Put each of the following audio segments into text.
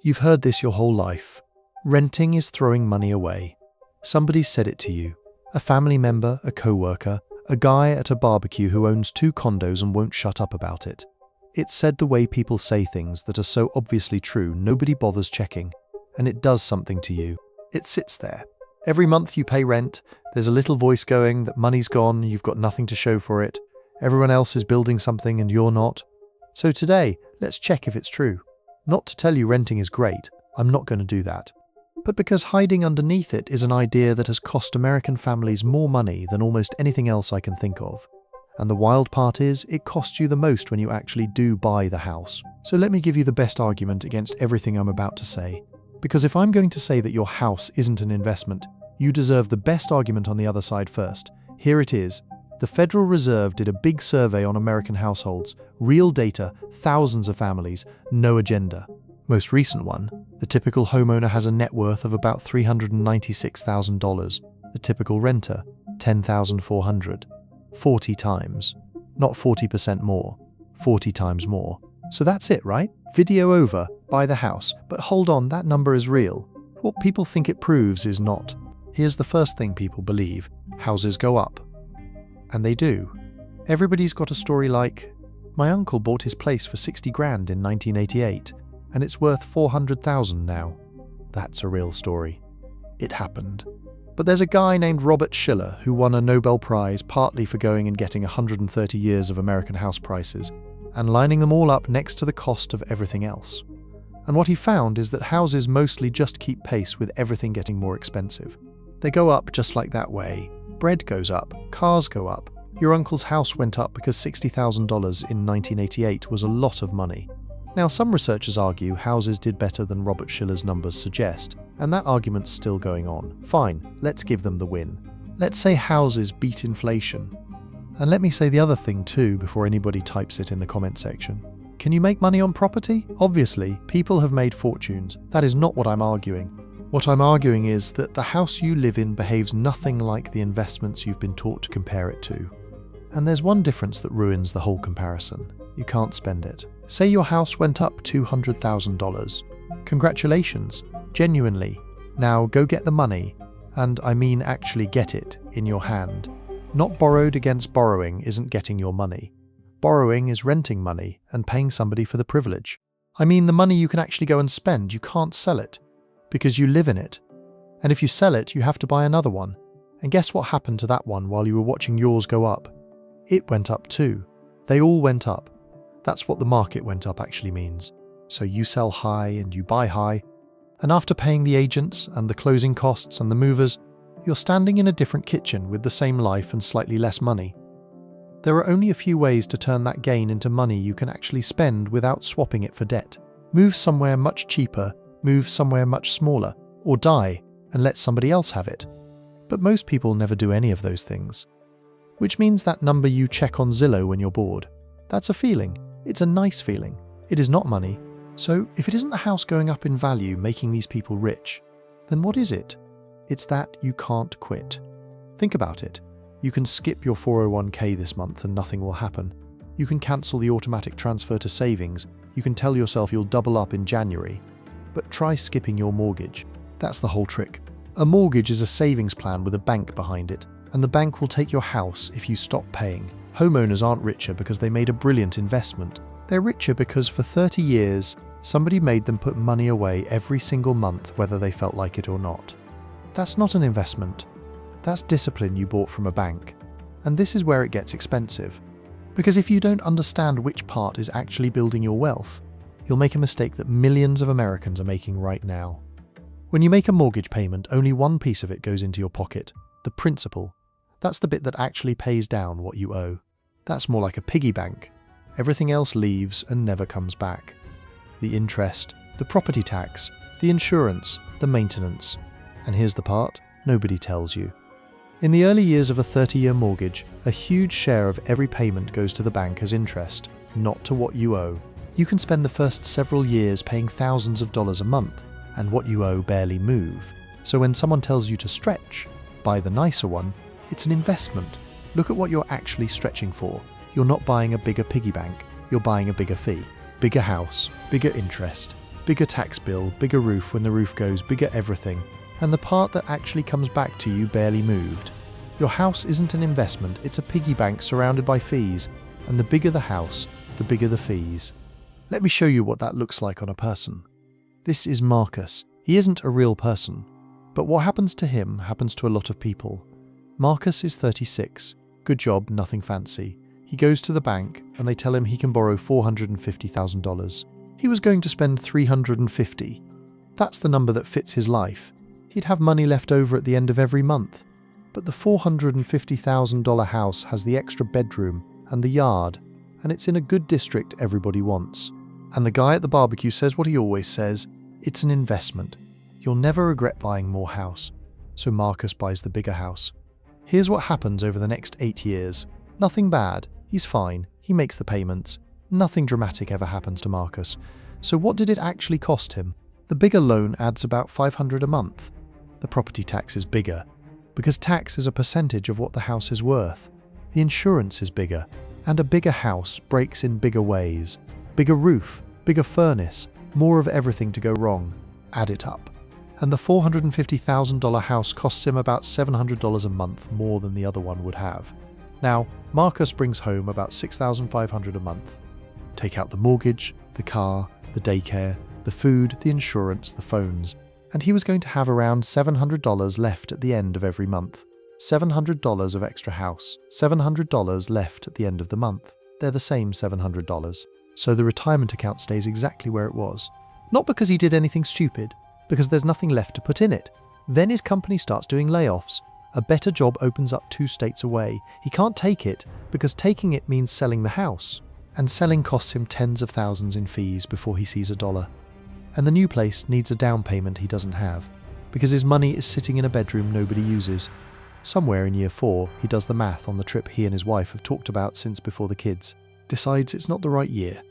You've heard this your whole life. Renting is throwing money away. Somebody said it to you. A family member, a co-worker, a guy at a barbecue who owns 2 condos and won't shut up about it. It's said the way people say things that are so obviously true, nobody bothers checking. And it does something to you. It sits there. Every month you pay rent, there's a little voice going that money's gone, you've got nothing to show for it. Everyone else is building something and you're not. So today, let's check if it's true. Not to tell you renting is great, I'm not going to do that. But because hiding underneath it is an idea that has cost American families more money than almost anything else I can think of. And the wild part is, it costs you the most when you actually do buy the house. So let me give you the best argument against everything I'm about to say. Because if I'm going to say that your house isn't an investment, you deserve the best argument on the other side first. Here it is. The Federal Reserve did a big survey on American households, real data, thousands of families, no agenda. Most recent one, the typical homeowner has a net worth of about $396,000. The typical renter, $10,400. 40 times. Not 40% more, 40 times more. So that's it, right? Video over, buy the house. But hold on, that number is real. What people think it proves is not. Here's the first thing people believe. Houses go up. And they do. Everybody's got a story like, my uncle bought his place for 60 grand in 1988, and it's worth 400,000 now. That's a real story. It happened. But there's a guy named Robert Shiller who won a Nobel Prize partly for going and getting 130 years of American house prices and lining them all up next to the cost of everything else. And what he found is that houses mostly just keep pace with everything getting more expensive. They go up just like that way. Bread goes up, cars go up. Your uncle's house went up because $60,000 in 1988 was a lot of money. Now, some researchers argue houses did better than Robert Shiller's numbers suggest, and that argument's still going on. Fine, let's give them the win. Let's say houses beat inflation. And let me say the other thing too before anybody types it in the comment section. Can you make money on property? Obviously, people have made fortunes. That is not what I'm arguing. What I'm arguing is that the house you live in behaves nothing like the investments you've been taught to compare it to. And there's one difference that ruins the whole comparison. You can't spend it. Say your house went up $200,000. Congratulations, genuinely. Now go get the money, and I mean actually get it, in your hand. Not borrowed against borrowing isn't getting your money. Borrowing is renting money and paying somebody for the privilege. I mean the money you can actually go and spend, you can't sell it, because you live in it. And if you sell it, you have to buy another one. And guess what happened to that one while you were watching yours go up? It went up too. They all went up. That's what the market went up actually means. So you sell high and you buy high, and after paying the agents and the closing costs and the movers, you're standing in a different kitchen with the same life and slightly less money. There are only a few ways to turn that gain into money you can actually spend without swapping it for debt. Move somewhere much cheaper, move somewhere much smaller, or die and let somebody else have it. But most people never do any of those things. Which means that number you check on Zillow when you're bored. That's a feeling. It's a nice feeling. It is not money. So if it isn't the house going up in value making these people rich, then what is it? It's that you can't quit. Think about it. You can skip your 401k this month and nothing will happen. You can cancel the automatic transfer to savings. You can tell yourself you'll double up in January. But try skipping your mortgage. That's the whole trick. A mortgage is a savings plan with a bank behind it, and the bank will take your house if you stop paying. Homeowners aren't richer because they made a brilliant investment. They're richer because for 30 years, somebody made them put money away every single month whether they felt like it or not. That's not an investment. That's discipline you bought from a bank. And this is where it gets expensive. Because if you don't understand which part is actually building your wealth, you'll make a mistake that millions of Americans are making right now. When you make a mortgage payment, only one piece of it goes into your pocket, the principal. That's the bit that actually pays down what you owe. That's more like a piggy bank. Everything else leaves and never comes back. The interest, the property tax, the insurance, the maintenance. And here's the part nobody tells you. In the early years of a 30-year mortgage, a huge share of every payment goes to the bank as interest, not to what you owe. You can spend the first several years paying thousands of dollars a month, and what you owe barely move. So when someone tells you to stretch, buy the nicer one, it's an investment. Look at what you're actually stretching for. You're not buying a bigger piggy bank, you're buying a bigger fee, bigger house, bigger interest, Bigger tax bill, bigger roof when the roof goes, bigger everything. And the part that actually comes back to you barely moved. Your house isn't an investment, it's a piggy bank surrounded by fees. And the bigger the house, the bigger the fees. Let me show you what that looks like on a person. This is Marcus. He isn't a real person. But what happens to him happens to a lot of people. Marcus is 36. Good job, nothing fancy. He goes to the bank and they tell him he can borrow $450,000. He was going to spend $350,000. That's the number that fits his life. He'd have money left over at the end of every month. But the $450,000 house has the extra bedroom and the yard, and it's in a good district everybody wants. And the guy at the barbecue says what he always says, it's an investment. You'll never regret buying more house. So Marcus buys the bigger house. Here's what happens over the next 8 years. Nothing bad. He's fine. He makes the payments. Nothing dramatic ever happens to Marcus. So what did it actually cost him? The bigger loan adds about $500 a month. The property tax is bigger, because tax is a percentage of what the house is worth. The insurance is bigger, and a bigger house breaks in bigger ways. Bigger roof, bigger furnace, more of everything to go wrong. Add it up. And the $450,000 house costs him about $700 a month more than the other one would have. Now, Marcus brings home about $6,500 a month. Take out the mortgage, the car, the daycare, the food, the insurance, the phones, and he was going to have around $700 left at the end of every month. $700 of extra house, $700 left at the end of the month. They're the same $700. So the retirement account stays exactly where it was. Not because he did anything stupid, because there's nothing left to put in it. Then his company starts doing layoffs. A better job opens up 2 states away. He can't take it, because taking it means selling the house. And selling costs him tens of thousands in fees before he sees a dollar. And the new place needs a down payment he doesn't have, because his money is sitting in a bedroom nobody uses. Somewhere in year 4, he does the math on the trip he and his wife have talked about since before the kids. Decides it's not the right year.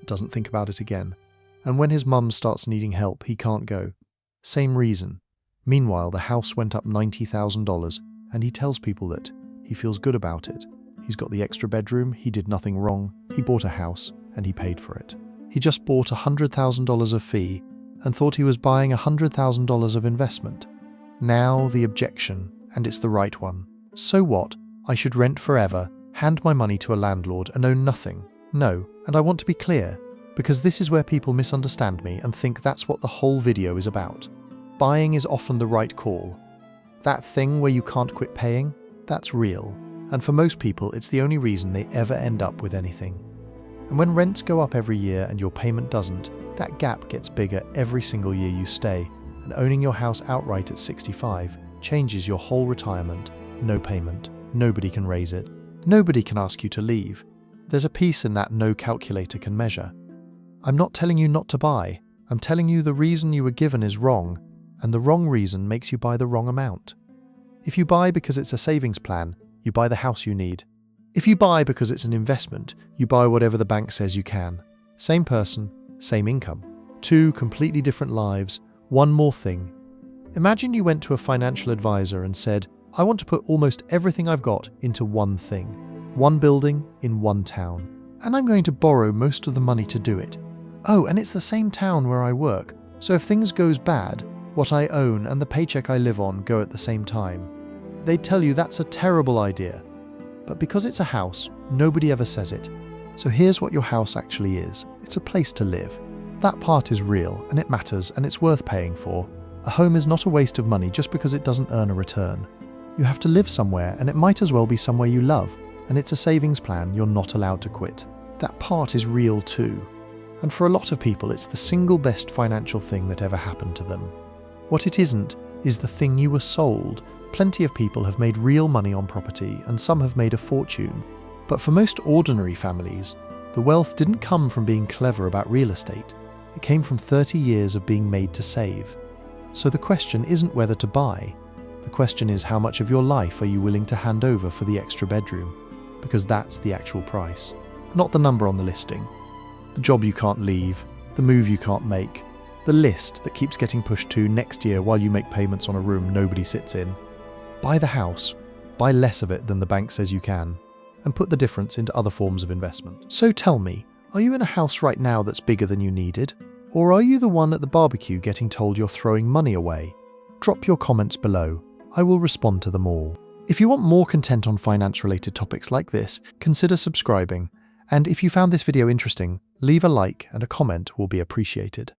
Doesn't think about it again. And when his mum starts needing help, he can't go. Same reason. Meanwhile, the house went up $90,000, and he tells people that he feels good about it. He's got the extra bedroom, he did nothing wrong, he bought a house, and he paid for it. He just bought $100,000 of fee and thought he was buying $100,000 of investment. Now the objection, and it's the right one. So what? I should rent forever, hand my money to a landlord and own nothing. No, and I want to be clear, because this is where people misunderstand me and think that's what the whole video is about. Buying is often the right call. That thing where you can't quit paying, that's real. And for most people, it's the only reason they ever end up with anything. And when rents go up every year and your payment doesn't, that gap gets bigger every single year you stay, and owning your house outright at 65 changes your whole retirement. No payment. Nobody can raise it. Nobody can ask you to leave. There's a piece in that no calculator can measure. I'm not telling you not to buy. I'm telling you the reason you were given is wrong, and the wrong reason makes you buy the wrong amount. If you buy because it's a savings plan, you buy the house you need. If you buy because it's an investment, you buy whatever the bank says you can. Same person, same income. 2 completely different lives, one more thing. Imagine you went to a financial advisor and said, I want to put almost everything I've got into one thing, one building in one town, and I'm going to borrow most of the money to do it. Oh, and it's the same town where I work, so if things goes bad, what I own and the paycheck I live on go at the same time. They'd tell you that's a terrible idea. But because it's a house, nobody ever says it. So here's what your house actually is. It's a place to live. That part is real, and it matters, and it's worth paying for. A home is not a waste of money just because it doesn't earn a return. You have to live somewhere, and it might as well be somewhere you love. And it's a savings plan you're not allowed to quit. That part is real too. And for a lot of people, it's the single best financial thing that ever happened to them. What it isn't is the thing you were sold. Plenty of people have made real money on property, and some have made a fortune. But for most ordinary families, the wealth didn't come from being clever about real estate. It came from 30 years of being made to save. So the question isn't whether to buy. The question is how much of your life are you willing to hand over for the extra bedroom? Because that's the actual price, not the number on the listing. The job you can't leave, the move you can't make, the list that keeps getting pushed to next year while you make payments on a room nobody sits in. Buy the house, buy less of it than the bank says you can, and put the difference into other forms of investment. So tell me, are you in a house right now that's bigger than you needed? Or are you the one at the barbecue getting told you're throwing money away? Drop your comments below. I will respond to them all. If you want more content on finance-related topics like this, consider subscribing. And if you found this video interesting, leave a like and a comment will be appreciated.